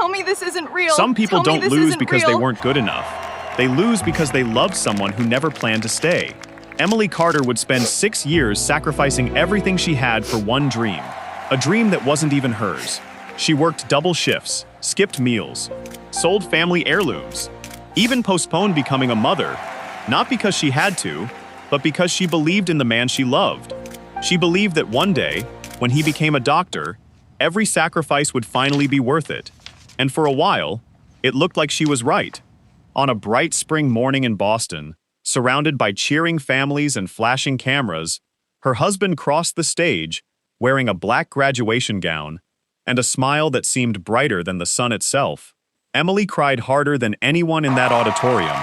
Tell me this isn't real. Some people Tell me don't this lose isn't because they real. weren't good enough. They lose because they loved someone who never planned to stay. Emily Carter would spend 6 years sacrificing everything she had for one dream, a dream that wasn't even hers. She worked double shifts, skipped meals, sold family heirlooms, even postponed becoming a mother, not because she had to, but because she believed in the man she loved. She believed that one day, when he became a doctor, every sacrifice would finally be worth it. And for a while, it looked like she was right. On a bright spring morning in Boston, surrounded by cheering families and flashing cameras, her husband crossed the stage wearing a black graduation gown and a smile that seemed brighter than the sun itself. Emily cried harder than anyone in that auditorium.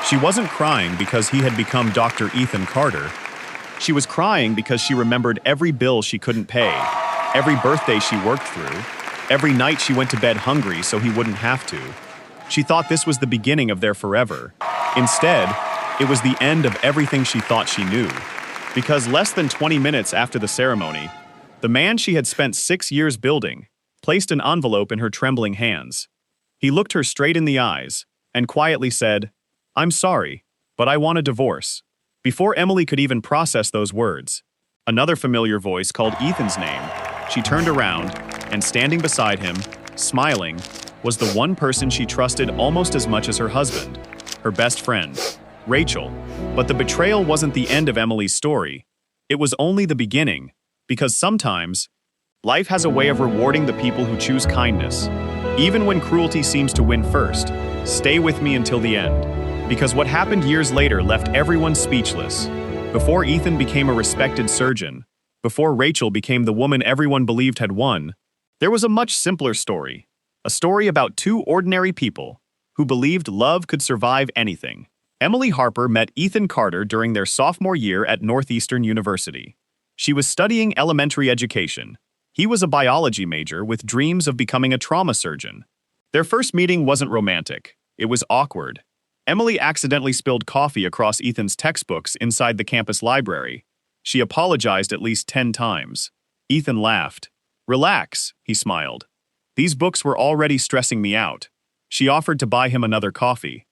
She wasn't crying because he had become Dr. Ethan Carter. She was crying because she remembered every bill she couldn't pay, every birthday she worked through, every night she went to bed hungry so he wouldn't have to. She thought this was the beginning of their forever. Instead, it was the end of everything she thought she knew. Because less than 20 minutes after the ceremony, the man she had spent 6 years building placed an envelope in her trembling hands. He looked her straight in the eyes and quietly said, "I'm sorry, but I want a divorce." Before Emily could even process those words, another familiar voice called Ethan's name. She turned around, and standing beside him, smiling, was the one person she trusted almost as much as her husband, her best friend, Rachel. But the betrayal wasn't the end of Emily's story. It was only the beginning, because sometimes, life has a way of rewarding the people who choose kindness. Even when cruelty seems to win first, stay with me until the end. Because what happened years later left everyone speechless. Before Ethan became a respected surgeon, before Rachel became the woman everyone believed had won, there was a much simpler story. A story about two ordinary people who believed love could survive anything. Emily Harper met Ethan Carter during their sophomore year at Northeastern University. She was studying elementary education. He was a biology major with dreams of becoming a trauma surgeon. Their first meeting wasn't romantic. It was awkward. Emily accidentally spilled coffee across Ethan's textbooks inside the campus library. She apologized at least 10 times. Ethan laughed. "Relax," he smiled. "These books were already stressing me out." She offered to buy him another coffee.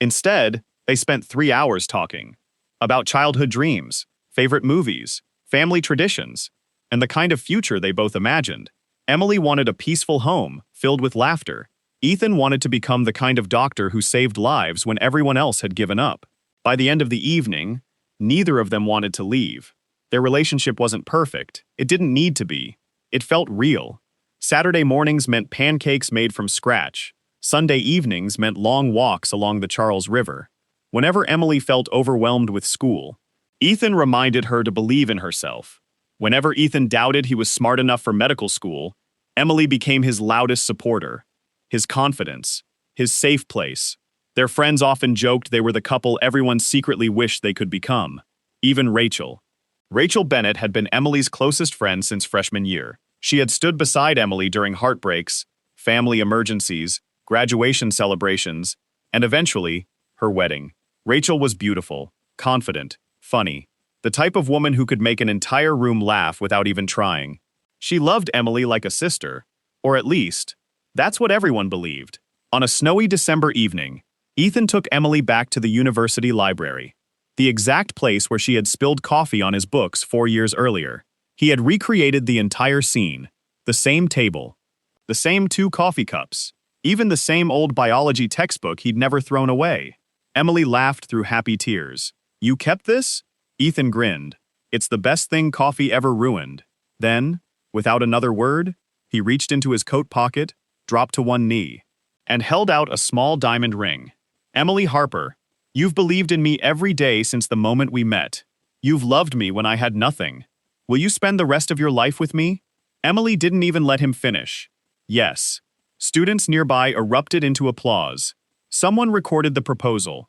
Instead, they spent 3 hours talking about childhood dreams, favorite movies, family traditions, and the kind of future they both imagined. Emily wanted a peaceful home filled with laughter. Ethan wanted to become the kind of doctor who saved lives when everyone else had given up. By the end of the evening, neither of them wanted to leave. Their relationship wasn't perfect. It didn't need to be. It felt real. Saturday mornings meant pancakes made from scratch. Sunday evenings meant long walks along the Charles River. Whenever Emily felt overwhelmed with school, Ethan reminded her to believe in herself. Whenever Ethan doubted he was smart enough for medical school, Emily became his loudest supporter. His confidence, his safe place. Their friends often joked they were the couple everyone secretly wished they could become. Even Rachel. Rachel Bennett had been Emily's closest friend since freshman year. She had stood beside Emily during heartbreaks, family emergencies, graduation celebrations, and eventually, her wedding. Rachel was beautiful, confident, funny, the type of woman who could make an entire room laugh without even trying. She loved Emily like a sister, or at least, that's what everyone believed. On a snowy December evening, Ethan took Emily back to the university library, the exact place where she had spilled coffee on his books 4 years earlier. He had recreated the entire scene, the same table, the same 2 coffee cups, even the same old biology textbook he'd never thrown away. Emily laughed through happy tears. "You kept this?" Ethan grinned. "It's the best thing coffee ever ruined." Then, without another word, he reached into his coat pocket, dropped to one knee, and held out a small diamond ring. "Emily Harper, you've believed in me every day since the moment we met. You've loved me when I had nothing. Will you spend the rest of your life with me?" Emily didn't even let him finish. "Yes." Students nearby erupted into applause. Someone recorded the proposal.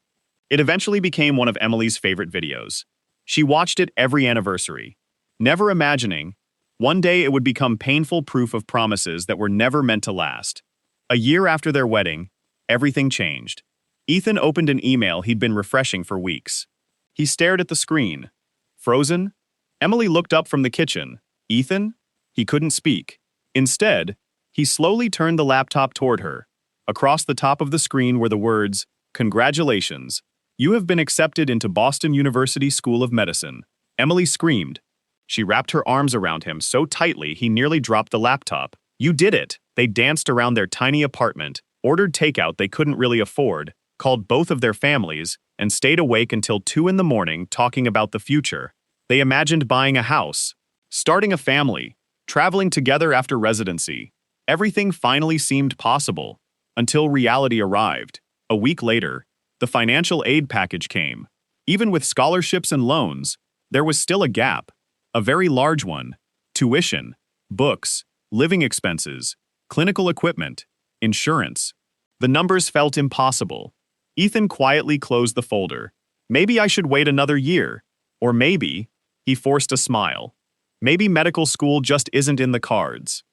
It eventually became one of Emily's favorite videos. She watched it every anniversary, never imagining one day it would become painful proof of promises that were never meant to last. A year after their wedding, everything changed. Ethan opened an email he'd been refreshing for weeks. He stared at the screen. Frozen? Emily looked up from the kitchen. "Ethan?" He couldn't speak. Instead, He slowly turned the laptop toward her. Across the top of the screen were the words, "Congratulations. You have been accepted into Boston University School of Medicine." Emily screamed. She wrapped her arms around him so tightly he nearly dropped the laptop. "You did it!" They danced around their tiny apartment, ordered takeout they couldn't really afford, called both of their families, and stayed awake until 2 in the morning talking about the future. They imagined buying a house, starting a family, traveling together after residency. Everything finally seemed possible, until reality arrived. A week later, the financial aid package came. Even with scholarships and loans, there was still a gap, a very large one. Tuition, books, living expenses, clinical equipment, insurance. The numbers felt impossible. Ethan quietly closed the folder. Maybe I should wait another year. Or maybe, he forced a smile. Maybe medical school just isn't in the cards.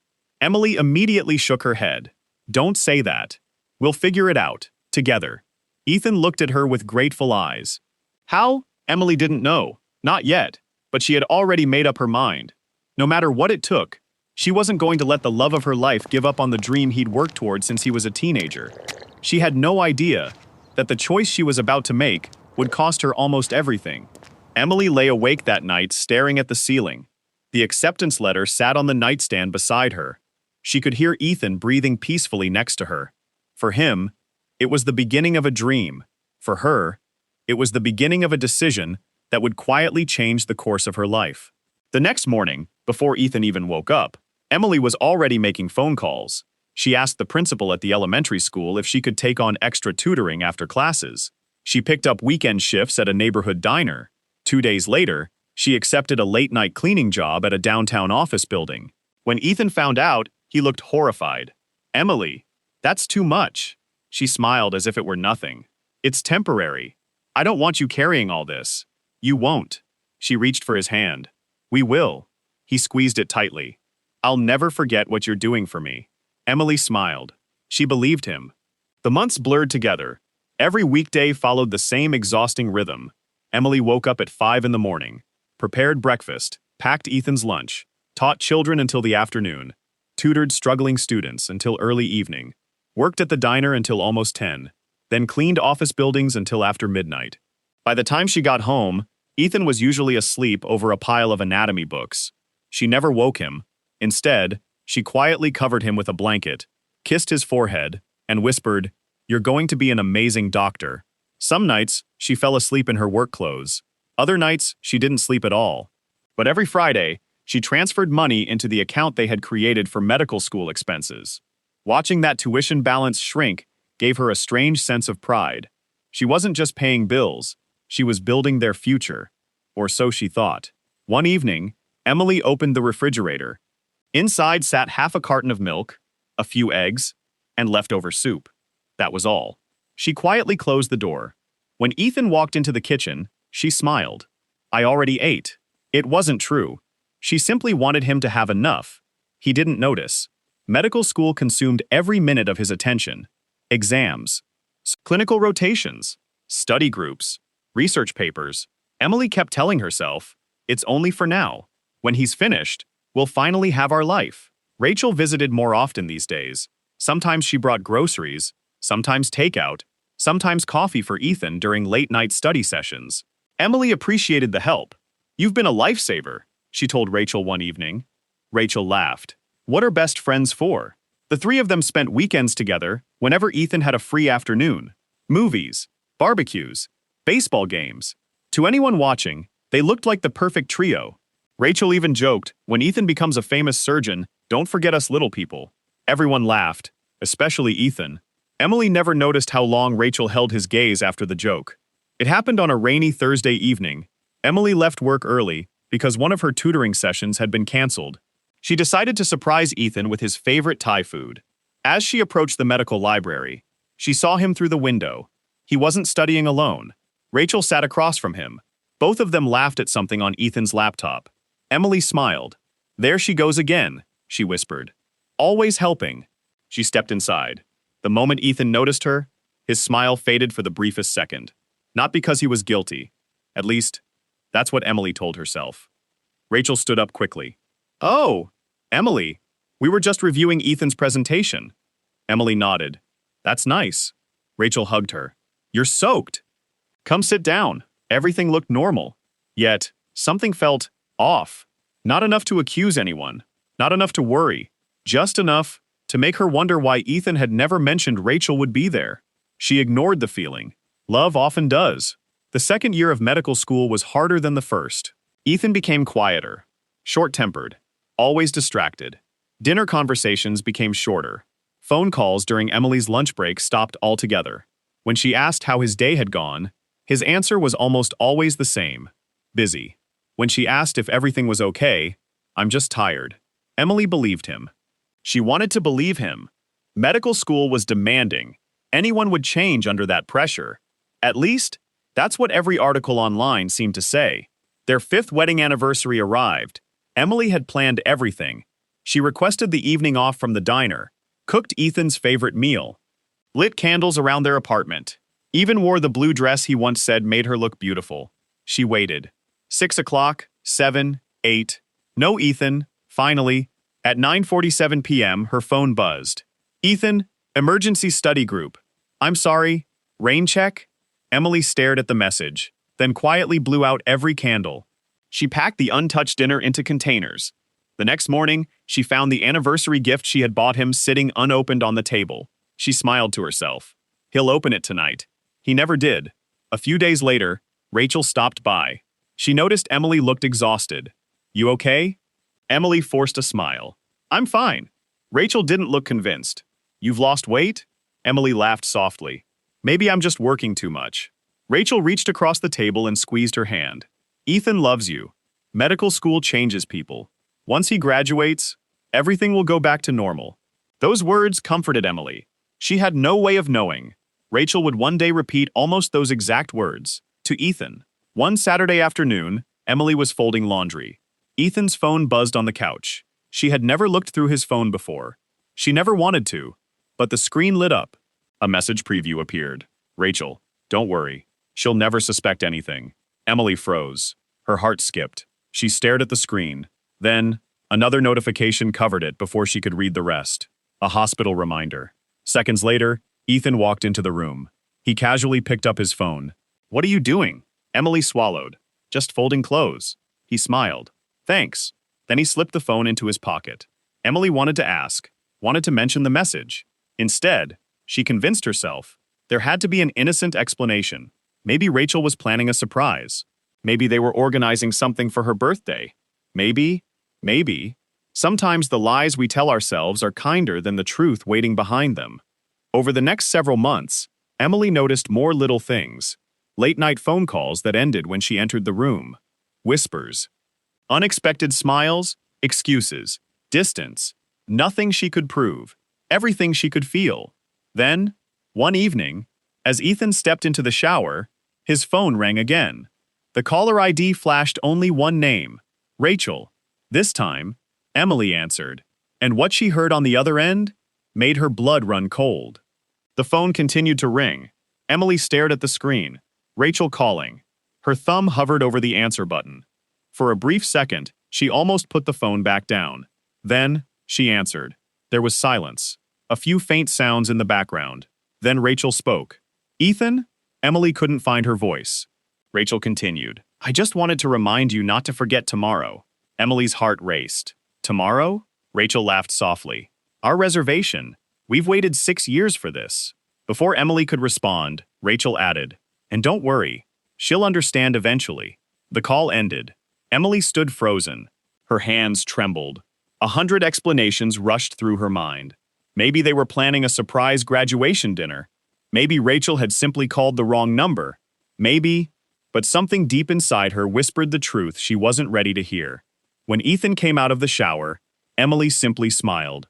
Emily immediately shook her head. Don't say that. We'll figure it out, together. Ethan looked at her with grateful eyes. How? Emily didn't know. Not yet, but she had already made up her mind. No matter what it took, she wasn't going to let the love of her life give up on the dream he'd worked toward since he was a teenager. She had no idea that the choice she was about to make would cost her almost everything. Emily lay awake that night staring at the ceiling. The acceptance letter sat on the nightstand beside her. She could hear Ethan breathing peacefully next to her. For him, it was the beginning of a dream. For her, it was the beginning of a decision that would quietly change the course of her life. The next morning, before Ethan even woke up, Emily was already making phone calls. She asked the principal at the elementary school if she could take on extra tutoring after classes. She picked up weekend shifts at a neighborhood diner. 2 days later, she accepted a late-night cleaning job at a downtown office building. When Ethan found out, he looked horrified. Emily, that's too much. She smiled as if it were nothing. It's temporary. I don't want you carrying all this. You won't. She reached for his hand. We will. He squeezed it tightly. I'll never forget what you're doing for me. Emily smiled. She believed him. The months blurred together. Every weekday followed the same exhausting rhythm. Emily woke up at 5 in the morning, prepared breakfast, packed Ethan's lunch, taught children until the afternoon, tutored struggling students until early evening, worked at the diner until almost 10, then cleaned office buildings until after midnight. By the time she got home, Ethan was usually asleep over a pile of anatomy books. She never woke him. Instead, she quietly covered him with a blanket, kissed his forehead, and whispered, "You're going to be an amazing doctor." Some nights, she fell asleep in her work clothes. Other nights, she didn't sleep at all. But every Friday, she transferred money into the account they had created for medical school expenses. Watching that tuition balance shrink gave her a strange sense of pride. She wasn't just paying bills, she was building their future. Or so she thought. One evening, Emily opened the refrigerator. Inside sat half a carton of milk, a few eggs, and leftover soup. That was all. She quietly closed the door. When Ethan walked into the kitchen, she smiled. I already ate. It wasn't true. She simply wanted him to have enough. He didn't notice. Medical school consumed every minute of his attention. Exams, clinical rotations, study groups, research papers. Emily kept telling herself, it's only for now. When he's finished, we'll finally have our life. Rachel visited more often these days. Sometimes she brought groceries, sometimes takeout, sometimes coffee for Ethan during late-night study sessions. Emily appreciated the help. You've been a lifesaver, she told Rachel one evening. Rachel laughed. What are best friends for? The three of them spent weekends together whenever Ethan had a free afternoon. Movies, barbecues, baseball games. To anyone watching, they looked like the perfect trio. Rachel even joked, when Ethan becomes a famous surgeon, don't forget us little people. Everyone laughed, especially Ethan. Emily never noticed how long Rachel held his gaze after the joke. It happened on a rainy Thursday evening. Emily left work early because one of her tutoring sessions had been canceled. She decided to surprise Ethan with his favorite Thai food. As she approached the medical library, she saw him through the window. He wasn't studying alone. Rachel sat across from him. Both of them laughed at something on Ethan's laptop. Emily smiled. There she goes again, she whispered. Always helping. She stepped inside. The moment Ethan noticed her, his smile faded for the briefest second. Not because he was guilty. At least, that's what Emily told herself. Rachel stood up quickly. Oh, Emily, We were just reviewing Ethan's presentation. Emily nodded. That's nice. Rachel hugged her. You're soaked. Come sit down. Everything looked normal. Yet, something felt off. Not enough to accuse anyone. Not enough to worry. Just enough to make her wonder why Ethan had never mentioned Rachel would be there. She ignored the feeling. Love often does. The second year of medical school was harder than the first. Ethan became quieter, short-tempered, always distracted. Dinner conversations became shorter. Phone calls during Emily's lunch break stopped altogether. When she asked how his day had gone, his answer was almost always the same. Busy. When she asked if everything was okay, I'm just tired. Emily believed him. She wanted to believe him. Medical school was demanding. Anyone would change under that pressure. At least, that's what every article online seemed to say. Their 5th wedding anniversary arrived. Emily had planned everything. She requested the evening off from the diner, cooked Ethan's favorite meal, lit candles around their apartment, even wore the blue dress he once said made her look beautiful. She waited. 6 o'clock, 7, 8. No Ethan. Finally, at 9:47 p.m., her phone buzzed. Ethan, emergency study group. I'm sorry, rain check? Emily stared at the message, then quietly blew out every candle. She packed the untouched dinner into containers. The next morning, she found the anniversary gift she had bought him sitting unopened on the table. She smiled to herself. He'll open it tonight. He never did. A few days later, Rachel stopped by. She noticed Emily looked exhausted. You okay? Emily forced a smile. I'm fine. Rachel didn't look convinced. You've lost weight? Emily laughed softly. Maybe I'm just working too much. Rachel reached across the table and squeezed her hand. Ethan loves you. Medical school changes people. Once he graduates, everything will go back to normal. Those words comforted Emily. She had no way of knowing. Rachel would one day repeat almost those exact words to Ethan. One Saturday afternoon, Emily was folding laundry. Ethan's phone buzzed on the couch. She had never looked through his phone before. She never wanted to, but the screen lit up. A message preview appeared. Rachel, don't worry. She'll never suspect anything. Emily froze. Her heart skipped. She stared at the screen. Then, another notification covered it before she could read the rest. A hospital reminder. Seconds later, Ethan walked into the room. He casually picked up his phone. What are you doing? Emily swallowed. Just folding clothes. He smiled. Thanks. Then he slipped the phone into his pocket. Emily wanted to ask, wanted to mention the message. Instead, she convinced herself there had to be an innocent explanation. Maybe Rachel was planning a surprise. Maybe they were organizing something for her birthday. Maybe. Sometimes the lies we tell ourselves are kinder than the truth waiting behind them. Over the next several months, Emily noticed more little things. Late-night phone calls that ended when she entered the room. Whispers. Unexpected smiles, excuses, distance. Nothing she could prove. Everything she could feel. Then, one evening, as Ethan stepped into the shower, his phone rang again. The caller ID flashed only one name, Rachel. This time, Emily answered, and what she heard on the other end made her blood run cold. The phone continued to ring. Emily stared at the screen. Rachel calling. Her thumb hovered over the answer button. For a brief second, she almost put the phone back down. Then, she answered. There was silence. A few faint sounds in the background. Then Rachel spoke. Ethan? Emily couldn't find her voice. Rachel continued. I just wanted to remind you not to forget tomorrow. Emily's heart raced. Tomorrow? Rachel laughed softly. Our reservation. We've waited 6 years for this. Before Emily could respond, Rachel added, and don't worry, she'll understand eventually. The call ended. Emily stood frozen. Her hands trembled. 100 explanations rushed through her mind. Maybe they were planning a surprise graduation dinner. Maybe Rachel had simply called the wrong number. Maybe, but something deep inside her whispered the truth she wasn't ready to hear. When Ethan came out of the shower, Emily simply smiled.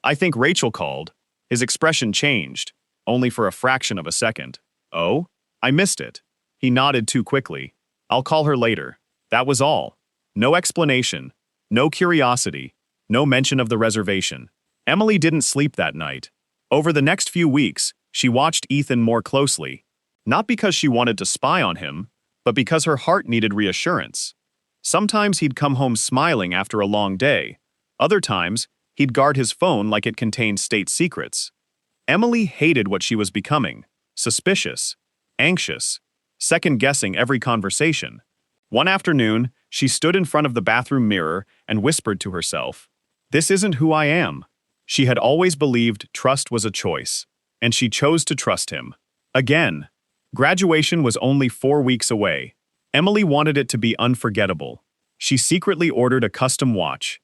I think Rachel called. His expression changed, only for a fraction of a second. Oh? I missed it. He nodded too quickly. I'll call her later. That was all. No explanation. No curiosity. No mention of the reservation. Emily didn't sleep that night. Over the next few weeks, she watched Ethan more closely. Not because she wanted to spy on him, but because her heart needed reassurance. Sometimes he'd come home smiling after a long day. Other times, He'd guard his phone like it contained state secrets. Emily hated what she was becoming: suspicious, anxious, second-guessing every conversation. One afternoon, she stood in front of the bathroom mirror and whispered to herself, "This isn't who I am." She had always believed trust was a choice, and she chose to trust him. Again. Graduation was only 4 weeks away. Emily wanted it to be unforgettable. She secretly ordered a custom watch.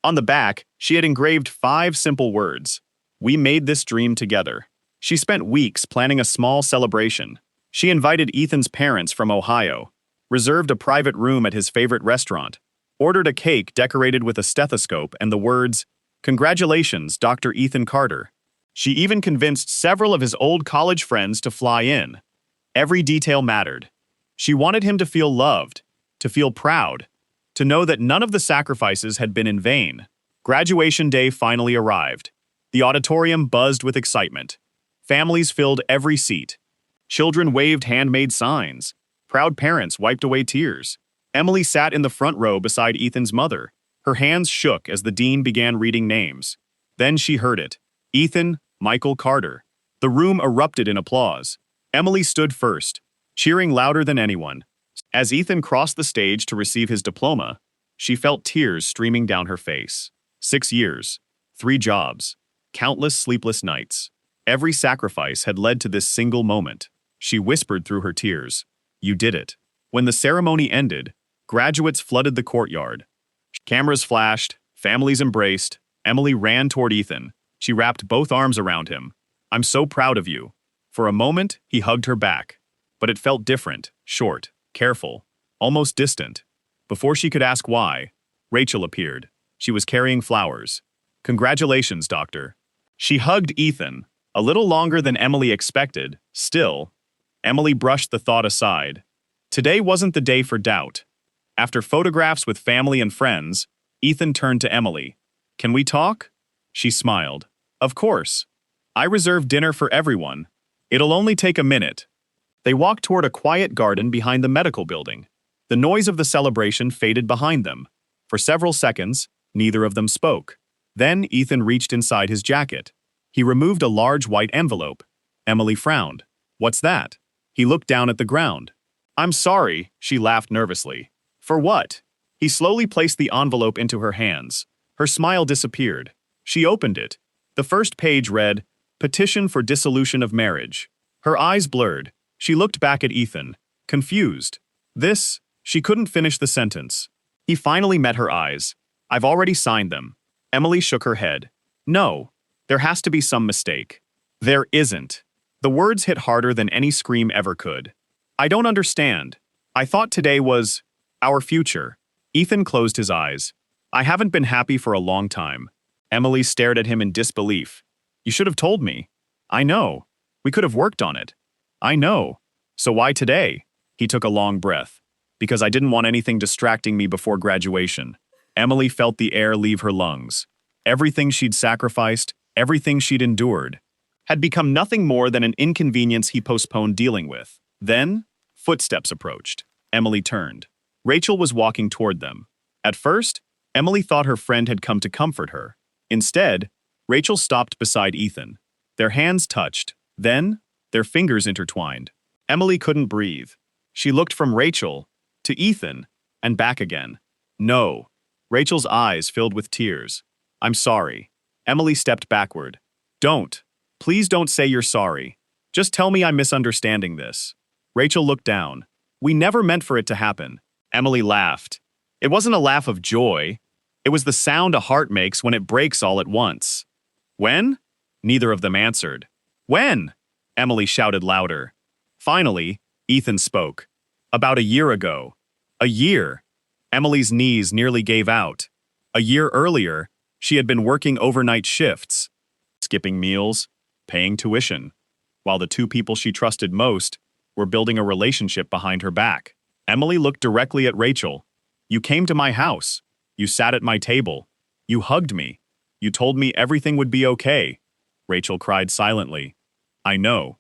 On the back, she had engraved 5 simple words: "We made this dream together." She spent weeks planning a small celebration. She invited Ethan's parents from Ohio, reserved a private room at his favorite restaurant, ordered a cake decorated with a stethoscope and the words, "Congratulations, Dr. Ethan Carter." She even convinced several of his old college friends to fly in. Every detail mattered. She wanted him to feel loved, to feel proud, to know that none of the sacrifices had been in vain. Graduation day finally arrived. The auditorium buzzed with excitement. Families filled every seat. Children waved handmade signs. Proud parents wiped away tears. Emily sat in the front row beside Ethan's mother. Her hands shook as the dean began reading names. Then she heard it: Ethan Michael Carter. The room erupted in applause. Emily stood first, cheering louder than anyone. As Ethan crossed the stage to receive his diploma, she felt tears streaming down her face. 6 years, 3 jobs, countless sleepless nights. Every sacrifice had led to this single moment. She whispered through her tears, "You did it." When the ceremony ended, graduates flooded the courtyard. Cameras flashed, families embraced. Emily ran toward Ethan. She wrapped both arms around him. "I'm so proud of you." For a moment, he hugged her back. But it felt different, short, careful, almost distant. Before she could ask why, Rachel appeared. She was carrying flowers. "Congratulations, doctor." She hugged Ethan, a little longer than Emily expected. Still, Emily brushed the thought aside. Today wasn't the day for doubt. After photographs with family and friends, Ethan turned to Emily. "Can we talk?" She smiled. "Of course. I reserved dinner for everyone. It'll only take a minute." They walked toward a quiet garden behind the medical building. The noise of the celebration faded behind them. For several seconds, neither of them spoke. Then Ethan reached inside his jacket. He removed a large white envelope. Emily frowned. "What's that?" He looked down at the ground. "I'm sorry," she laughed nervously. "For what?" He slowly placed the envelope into her hands. Her smile disappeared. She opened it. The first page read, "Petition for dissolution of marriage." Her eyes blurred. She looked back at Ethan, confused. She couldn't finish the sentence. He finally met her eyes. "I've already signed them." Emily shook her head. "No, there has to be some mistake." "There isn't." The words hit harder than any scream ever could. "I don't understand. I thought today was our future." Ethan closed his eyes. "I haven't been happy for a long time." Emily stared at him in disbelief. "You should have told me." "I know. We could have worked on it." "I know. So why today?" He took a long breath. "Because I didn't want anything distracting me before graduation." Emily felt the air leave her lungs. Everything she'd sacrificed, everything she'd endured, had become nothing more than an inconvenience he postponed dealing with. Then, footsteps approached. Emily turned. Rachel was walking toward them. At first, Emily thought her friend had come to comfort her. Instead, Rachel stopped beside Ethan. Their hands touched. Then, their fingers intertwined. Emily couldn't breathe. She looked from Rachel to Ethan and back again. "No." Rachel's eyes filled with tears. "I'm sorry." Emily stepped backward. "Don't. Please don't say you're sorry. Just tell me I'm misunderstanding this." Rachel looked down. "We never meant for it to happen." Emily laughed. It wasn't a laugh of joy. It was the sound a heart makes when it breaks all at once. "When?" Neither of them answered. "When?" Emily shouted louder. Finally, Ethan spoke. "About a year ago." A year. Emily's knees nearly gave out. A year earlier, she had been working overnight shifts, skipping meals, paying tuition, while the 2 people she trusted most were building a relationship behind her back. Emily looked directly at Rachel. "You came to my house. You sat at my table. You hugged me. You told me everything would be okay." Rachel cried silently. "I know."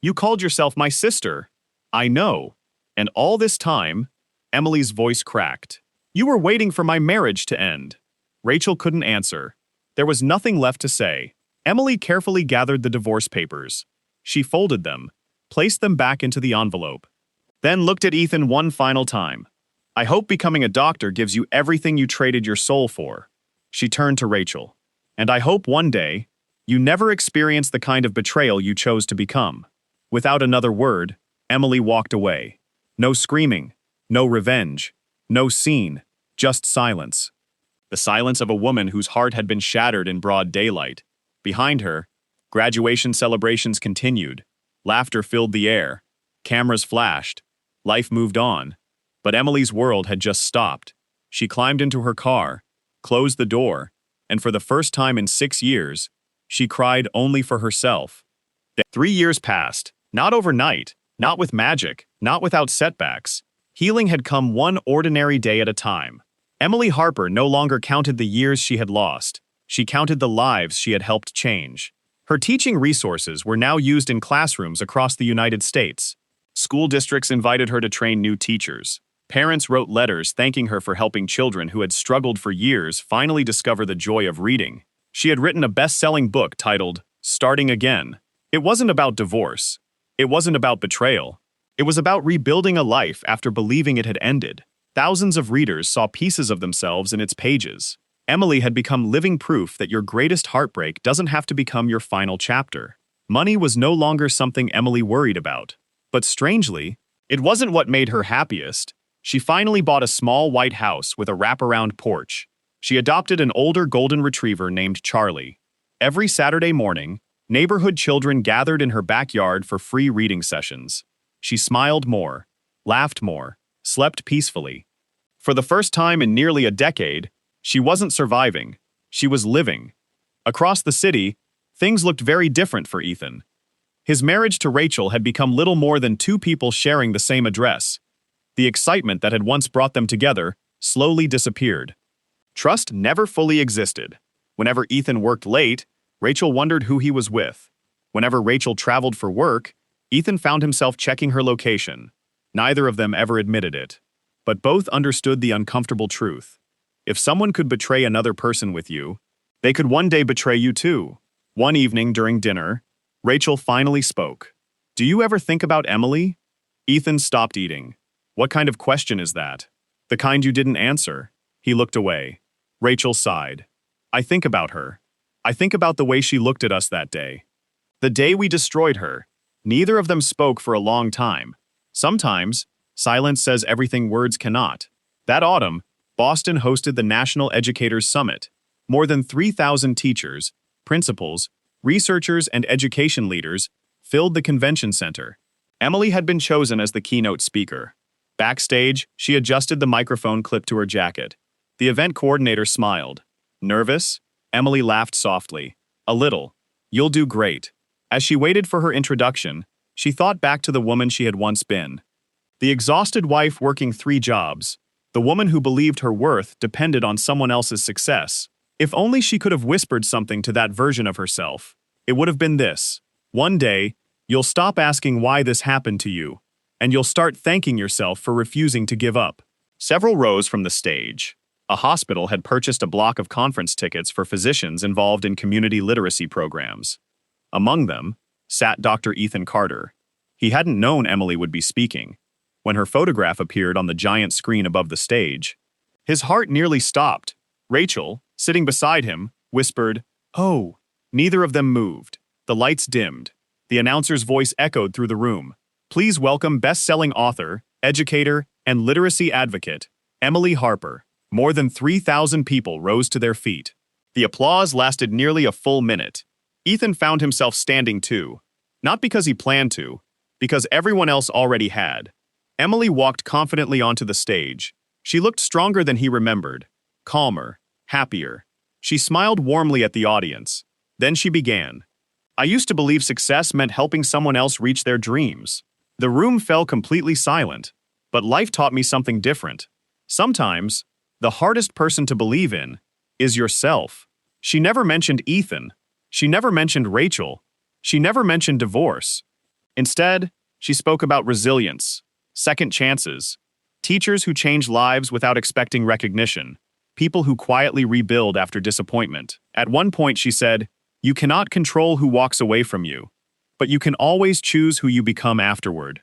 "You called yourself my sister." "I know." "And all this time," Emily's voice cracked, "you were waiting for my marriage to end." Rachel couldn't answer. There was nothing left to say. Emily carefully gathered the divorce papers. She folded them, placed them back into the envelope, then looked at Ethan one final time. I hope becoming a doctor gives you everything you traded your soul for. She turned to Rachel. And I hope one day, you never experience the kind of betrayal you chose to become. Without another word, Emily walked away. No screaming, no revenge, no scene, just silence. The silence of a woman whose heart had been shattered in broad daylight. Behind her, graduation celebrations continued. Laughter filled the air. Cameras flashed. Life moved on. But Emily's world had just stopped. She climbed into her car, closed the door, and for the first time in 6 years, she cried only for herself. 3 years passed, not overnight, not with magic, not without setbacks. Healing had come one ordinary day at a time. Emily Harper no longer counted the years she had lost. She counted the lives she had helped change. Her teaching resources were now used in classrooms across the United States. School districts invited her to train new teachers. Parents wrote letters thanking her for helping children who had struggled for years finally discover the joy of reading. She had written a best-selling book titled, Starting Again. It wasn't about divorce. It wasn't about betrayal. It was about rebuilding a life after believing it had ended. Thousands of readers saw pieces of themselves in its pages. Emily had become living proof that your greatest heartbreak doesn't have to become your final chapter. Money was no longer something Emily worried about. But strangely, it wasn't what made her happiest. She finally bought a small white house with a wraparound porch. She adopted an older golden retriever named Charlie. Every Saturday morning, neighborhood children gathered in her backyard for free reading sessions. She smiled more, laughed more, slept peacefully. For the first time in nearly a decade, she wasn't surviving, she was living. Across the city, things looked very different for Ethan. His marriage to Rachel had become little more than two people sharing the same address. The excitement that had once brought them together slowly disappeared. Trust never fully existed. Whenever Ethan worked late, Rachel wondered who he was with. Whenever Rachel traveled for work, Ethan found himself checking her location. Neither of them ever admitted it. But both understood the uncomfortable truth. If someone could betray another person with you, they could one day betray you too. One evening during dinner, Rachel finally spoke. Do you ever think about Emily? Ethan stopped eating. What kind of question is that? The kind you didn't answer. He looked away. Rachel sighed. I think about her. I think about the way she looked at us that day. The day we destroyed her. Neither of them spoke for a long time. Sometimes, silence says everything words cannot. That autumn, Boston hosted the National Educators Summit. More than 3,000 teachers, principals, researchers, and education leaders filled the convention center. Emily had been chosen as the keynote speaker. Backstage, she adjusted the microphone clip to her jacket. The event coordinator smiled. Nervous? Emily laughed softly. A little. You'll do great. As she waited for her introduction, she thought back to the woman she had once been. The exhausted wife working 3 jobs. The woman who believed her worth depended on someone else's success. If only she could have whispered something to that version of herself. It would have been this. One day, you'll stop asking why this happened to you, and you'll start thanking yourself for refusing to give up. Several rows from the stage, a hospital had purchased a block of conference tickets for physicians involved in community literacy programs. Among them sat Dr. Ethan Carter. He hadn't known Emily would be speaking. When her photograph appeared on the giant screen above the stage, his heart nearly stopped. Rachel, sitting beside him, whispered, "Oh." Neither of them moved. The lights dimmed. The announcer's voice echoed through the room. Please welcome best-selling author, educator, and literacy advocate, Emily Harper. More than 3,000 people rose to their feet. The applause lasted nearly a full minute. Ethan found himself standing too. Not because he planned to, because everyone else already had. Emily walked confidently onto the stage. She looked stronger than he remembered, calmer, happier. She smiled warmly at the audience. Then she began. I used to believe success meant helping someone else reach their dreams. The room fell completely silent, but life taught me something different. Sometimes, the hardest person to believe in is yourself. She never mentioned Ethan. She never mentioned Rachel. She never mentioned divorce. Instead, she spoke about resilience, second chances, teachers who change lives without expecting recognition, people who quietly rebuild after disappointment. At one point, she said, "You cannot control who walks away from you, but you can always choose who you become afterward."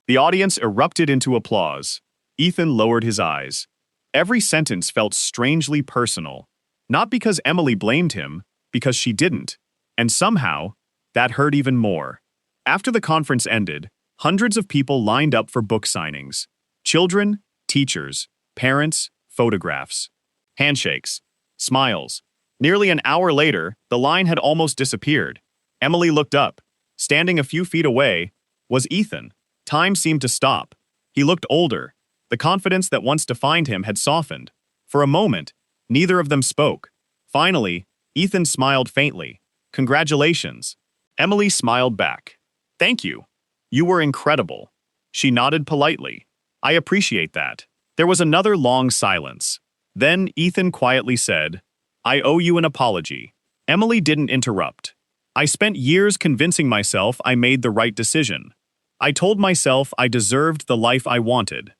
The audience erupted into applause. Ethan lowered his eyes. Every sentence felt strangely personal, not because Emily blamed him, because she didn't. And somehow, that hurt even more. After the conference ended, hundreds of people lined up for book signings. Children, teachers, parents, photographs. Handshakes. Smiles. Nearly an hour later, the line had almost disappeared. Emily looked up. Standing a few feet away was Ethan. Time seemed to stop. He looked older. The confidence that once defined him had softened. For a moment, neither of them spoke. Finally, Ethan smiled faintly. "Congratulations." Emily smiled back. "Thank you. You were incredible." She nodded politely. "I appreciate that." There was another long silence. Then Ethan quietly said, "I owe you an apology." Emily didn't interrupt. "I spent years convincing myself I made the right decision. I told myself I deserved the life I wanted.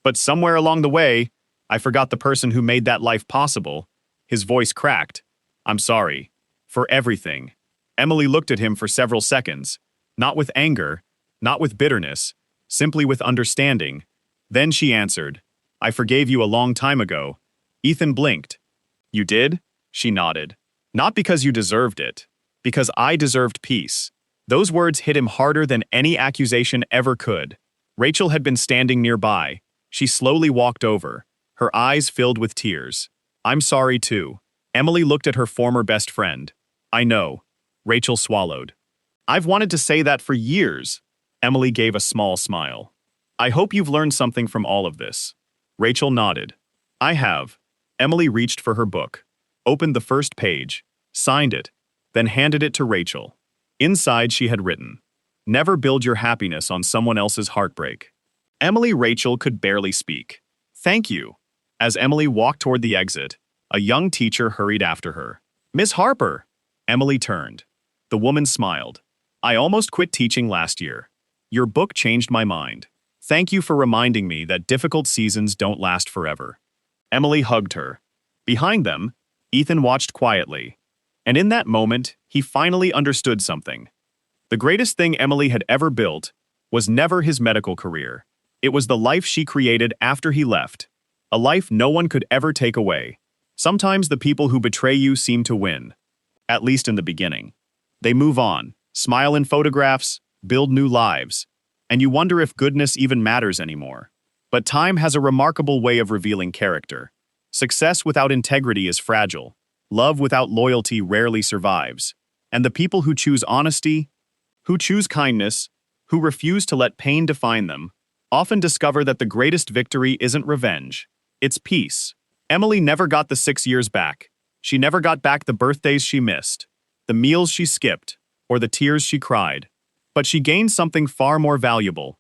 But somewhere along the way, I forgot the person who made that life possible." His voice cracked. "I'm sorry. For everything." Emily looked at him for several seconds, not with anger, not with bitterness, simply with understanding. Then she answered, "I forgave you a long time ago." Ethan blinked. "You did?" She nodded. "Not because you deserved it, because I deserved peace." Those words hit him harder than any accusation ever could. Rachel had been standing nearby. She slowly walked over, her eyes filled with tears. "I'm sorry too." Emily looked at her former best friend. "I know." Rachel swallowed. "I've wanted to say that for years." Emily gave a small smile. "I hope you've learned something from all of this." Rachel nodded. "I have." Emily reached for her book, opened the first page, signed it, then handed it to Rachel. Inside she had written, "Never build your happiness on someone else's heartbreak." Rachel could barely speak. "Thank you." As Emily walked toward the exit, a young teacher hurried after her. "Miss Harper!" Emily turned. The woman smiled. "I almost quit teaching last year. Your book changed my mind. Thank you for reminding me that difficult seasons don't last forever." Emily hugged her. Behind them, Ethan watched quietly. And in that moment, he finally understood something. The greatest thing Emily had ever built was never his medical career. It was the life she created after he left. A life no one could ever take away. Sometimes the people who betray you seem to win. At least in the beginning. They move on, smile in photographs, build new lives, and you wonder if goodness even matters anymore. But time has a remarkable way of revealing character. Success without integrity is fragile. Love without loyalty rarely survives. And the people who choose honesty, who choose kindness, who refuse to let pain define them, often discover that the greatest victory isn't revenge. It's peace. Emily never got the 6 years back. She never got back the birthdays she missed, the meals she skipped, or the tears she cried. But she gained something far more valuable.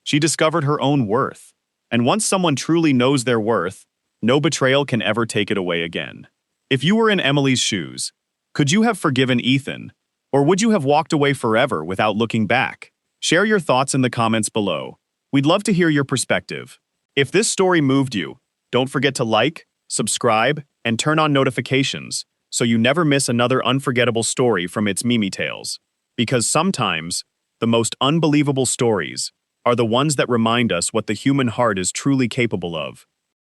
She discovered her own worth. And once someone truly knows their worth, no betrayal can ever take it away again. If you were in Emily's shoes, could you have forgiven Ethan? Or would you have walked away forever without looking back? Share your thoughts in the comments below. We'd love to hear your perspective. If this story moved you, don't forget to like, subscribe, and turn on notifications so you never miss another unforgettable story from It's Mimi Tales. Because sometimes, the most unbelievable stories are the ones that remind us what the human heart is truly capable of.